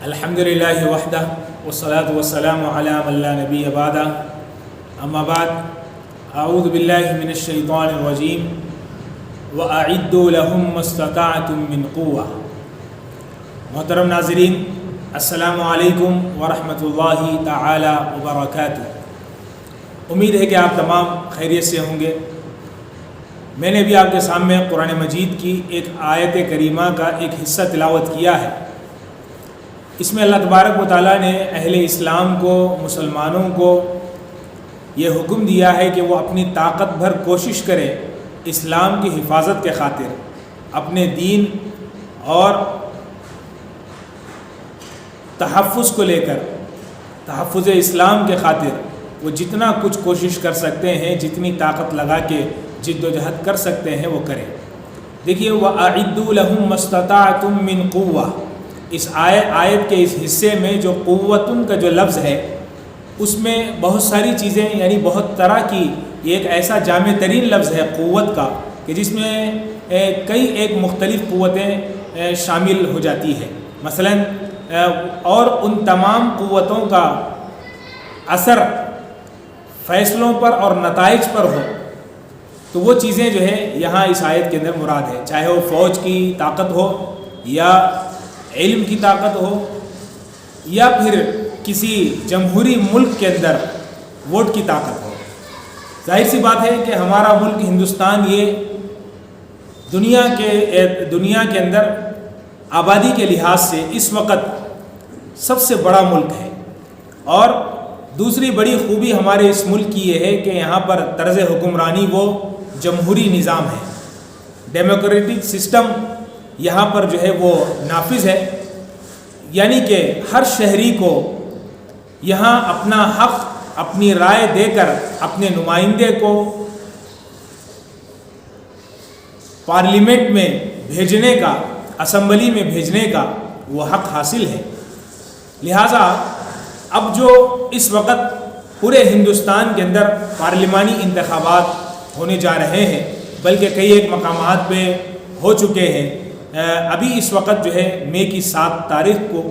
الحمدللہ وحدہ والصلاة والسلام علی من لا نبی بعدہ اما بعد اعوذ باللہ من الشیطان الرجیم وَأَعِدُّوا لَهُم مَّا اسْتَطَعْتُم مِّن قُوَّةٍ۔ محترم ناظرین، السلام علیکم ورحمۃ اللہ تعالی وبرکاتہ۔ امید ہے کہ آپ تمام خیریت سے ہوں گے۔ میں نے بھی آپ کے سامنے قرآن مجید کی ایک آیت کریمہ کا ایک حصہ تلاوت کیا ہے۔ اس میں اللہ تبارک و تعالیٰ نے اہل اسلام کو، مسلمانوں کو یہ حکم دیا ہے کہ وہ اپنی طاقت بھر کوشش کریں اسلام کی حفاظت کے خاطر، اپنے دین اور تحفظ کو لے کر، تحفظ اسلام کے خاطر وہ جتنا کچھ کوشش کر سکتے ہیں، جتنی طاقت لگا کے جد و جہد کر سکتے ہیں وہ کریں۔ دیکھیے وَأَعِدُّوا لَهُم مَّا اسْتَطَعْتُم مِّن قُوَّةٍ، اس آیت کے اس حصے میں جو قوتن کا جو لفظ ہے اس میں بہت ساری چیزیں، یعنی بہت طرح کی، یہ ایک ایسا جامع ترین لفظ ہے قوت کا کہ جس میں کئی ایک مختلف قوتیں شامل ہو جاتی ہے۔ مثلا اور ان تمام قوتوں کا اثر فیصلوں پر اور نتائج پر ہو تو وہ چیزیں جو ہے یہاں اس آیت کے اندر مراد ہے، چاہے وہ فوج کی طاقت ہو یا علم کی طاقت ہو یا پھر کسی جمہوری ملک کے اندر ووٹ کی طاقت ہو۔ ظاہر سی بات ہے کہ ہمارا ملک ہندوستان یہ دنیا کے اندر آبادی کے لحاظ سے اس وقت سب سے بڑا ملک ہے، اور دوسری بڑی خوبی ہمارے اس ملک کی یہ ہے کہ یہاں پر طرز حکمرانی وہ جمہوری نظام ہے، ڈیموکریٹک سسٹم یہاں پر جو ہے وہ نافذ ہے، یعنی کہ ہر شہری کو یہاں اپنا حق، اپنی رائے دے کر اپنے نمائندے کو پارلیمنٹ میں بھیجنے کا، اسمبلی میں بھیجنے کا وہ حق حاصل ہے۔ لہٰذا اب جو اس وقت پورے ہندوستان کے اندر پارلیمانی انتخابات ہونے جا رہے ہیں، بلکہ کئی ایک مقامات پہ ہو چکے ہیں، ابھی اس وقت جو ہے مئی کی 7 تاریخ کو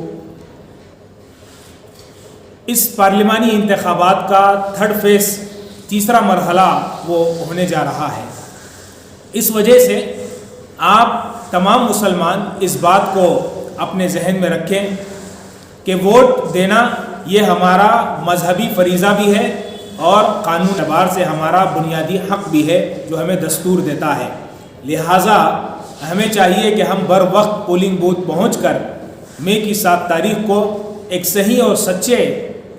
اس پارلیمانی انتخابات کا تھرڈ فیز، تیسرا مرحلہ وہ ہونے جا رہا ہے۔ اس وجہ سے آپ تمام مسلمان اس بات کو اپنے ذہن میں رکھیں کہ ووٹ دینا یہ ہمارا مذہبی فریضہ بھی ہے اور قانون اعتبار سے ہمارا بنیادی حق بھی ہے جو ہمیں دستور دیتا ہے۔ لہٰذا ہمیں چاہیے کہ ہم بر وقت پولنگ بوتھ پہنچ کر مئی کی 7 تاریخ کو ایک صحیح اور سچے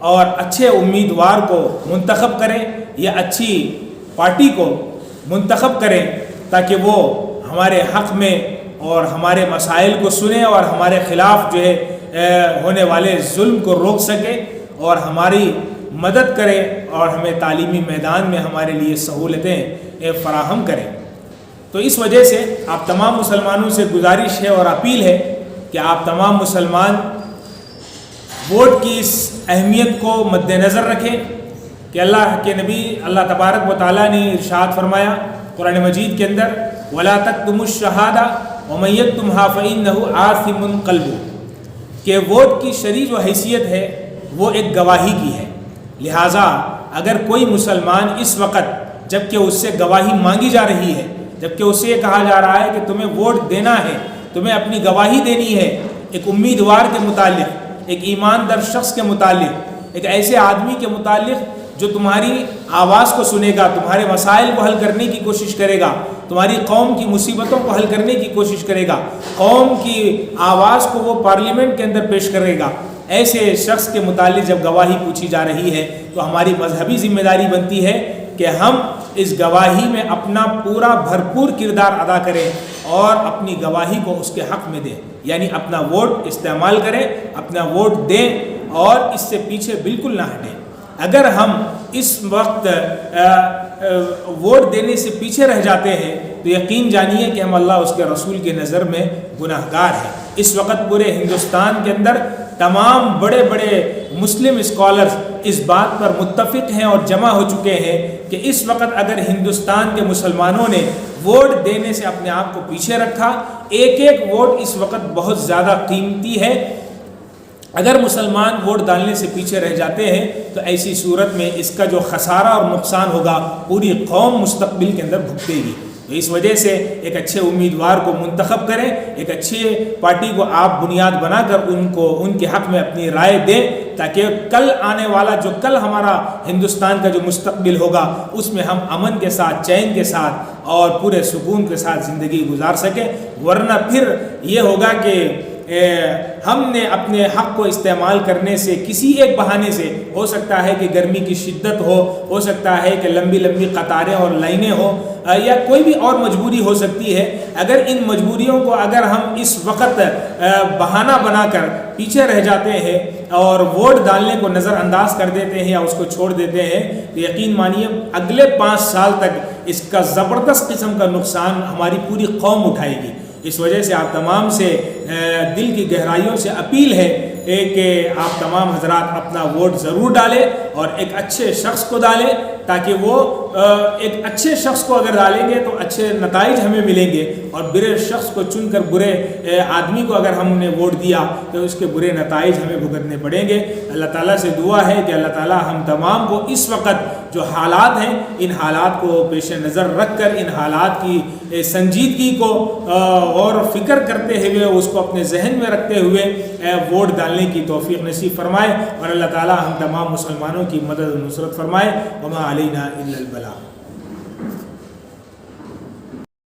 اور اچھے امیدوار کو منتخب کریں یا اچھی پارٹی کو منتخب کریں تاکہ وہ ہمارے حق میں اور ہمارے مسائل کو سنے اور ہمارے خلاف جو ہے ہونے والے ظلم کو روک سکے اور ہماری مدد کرے اور ہمیں تعلیمی میدان میں ہمارے لیے سہولتیں فراہم کرے۔ تو اس وجہ سے آپ تمام مسلمانوں سے گزارش ہے اور اپیل ہے کہ آپ تمام مسلمان ووٹ کی اس اہمیت کو مد نظر رکھیں کہ اللہ کے نبی اللہ تبارک و تعالیٰ نے ارشاد فرمایا قرآن مجید کے اندر وَلَا تَكْتُمُوا الشَّهَادَةَ وَمَن يَكْتُمْهَا فَإِنَّهُ آثِمٌ قَلْبُهُ، کہ ووٹ کی شرعی جو حیثیت ہے وہ ایک گواہی کی ہے۔ لہٰذا اگر کوئی مسلمان اس وقت جب کہ اس سے گواہی مانگی جا رہی ہے، جبکہ اس سے یہ کہا جا رہا ہے کہ تمہیں ووٹ دینا ہے، تمہیں اپنی گواہی دینی ہے ایک امیدوار کے متعلق، ایک ایماندار شخص کے متعلق، ایک ایسے آدمی کے متعلق جو تمہاری آواز کو سنے گا، تمہارے مسائل کو حل کرنے کی کوشش کرے گا، تمہاری قوم کی مصیبتوں کو حل کرنے کی کوشش کرے گا، قوم کی آواز کو وہ پارلیمنٹ کے اندر پیش کرے گا، ایسے شخص کے متعلق جب گواہی پوچھی جا رہی ہے تو ہماری مذہبی ذمہ داری بنتی ہے کہ ہم اس گواہی میں اپنا پورا بھرپور کردار ادا کریں اور اپنی گواہی کو اس کے حق میں دیں، یعنی اپنا ووٹ استعمال کریں، اپنا ووٹ دیں اور اس سے پیچھے بالکل نہ ہٹیں۔ اگر ہم اس وقت ووٹ دینے سے پیچھے رہ جاتے ہیں تو یقین جانیے کہ ہم اللہ اس کے رسول کی نظر میں گناہ گار ہیں۔ اس وقت پورے ہندوستان کے اندر تمام بڑے بڑے مسلم اسکالرز اس بات پر متفق ہیں اور جمع ہو چکے ہیں کہ اس وقت اگر ہندوستان کے مسلمانوں نے ووٹ دینے سے اپنے آپ کو پیچھے رکھا، ایک ایک ووٹ اس وقت بہت زیادہ قیمتی ہے، اگر مسلمان ووٹ ڈالنے سے پیچھے رہ جاتے ہیں تو ایسی صورت میں اس کا جو خسارہ اور نقصان ہوگا پوری قوم مستقبل کے اندر بھگتے گی. تو اس وجہ سے ایک اچھے امیدوار کو منتخب کریں, ایک اچھی پارٹی کو آپ بنیاد بنا کر ان کے حق میں اپنی رائے دیں, تاکہ کل آنے والا جو کل ہمارا ہندوستان کا جو مستقبل ہوگا اس میں ہم امن کے ساتھ, چین کے ساتھ اور پورے سکون کے ساتھ زندگی گزار سکیں. ورنہ پھر یہ ہوگا کہ ہم نے اپنے حق کو استعمال کرنے سے کسی ایک بہانے سے, ہو سکتا ہے کہ گرمی کی شدت ہو سکتا ہے کہ لمبی لمبی قطاریں اور لائنیں ہوں, یا کوئی بھی اور مجبوری ہو سکتی ہے. اگر ان مجبوریوں کو اگر ہم اس وقت بہانہ بنا کر پیچھے رہ جاتے ہیں اور ووٹ ڈالنے کو نظر انداز کر دیتے ہیں یا اس کو چھوڑ دیتے ہیں, تو یقین مانیے اگلے 5 سال تک اس کا زبردست قسم کا نقصان ہماری پوری قوم اٹھائے گی. اس وجہ سے آپ تمام سے دل کی گہرائیوں سے اپیل ہے کہ آپ تمام حضرات اپنا ووٹ ضرور ڈالیں اور ایک اچھے شخص کو ڈالیں, تاکہ وہ ایک اچھے شخص کو اگر ڈالیں گے تو اچھے نتائج ہمیں ملیں گے, اور برے شخص کو چن کر برے آدمی کو اگر ہم نے ووٹ دیا تو اس کے برے نتائج ہمیں بھگتنے پڑیں گے. اللہ تعالیٰ سے دعا ہے کہ اللہ تعالیٰ ہم تمام کو اس وقت جو حالات ہیں ان حالات کو پیش نظر رکھ کر, ان حالات کی سنجیدگی کو اور فکر کرتے ہوئے اس کو اپنے ذہن میں رکھتے ہوئے ووٹ ڈالنے کی توفیق نصیب فرمائے, اور اللہ تعالیٰ ہم تمام مسلمانوں کی مدد و نصرت فرمائے. وما علینا الا البلاغ.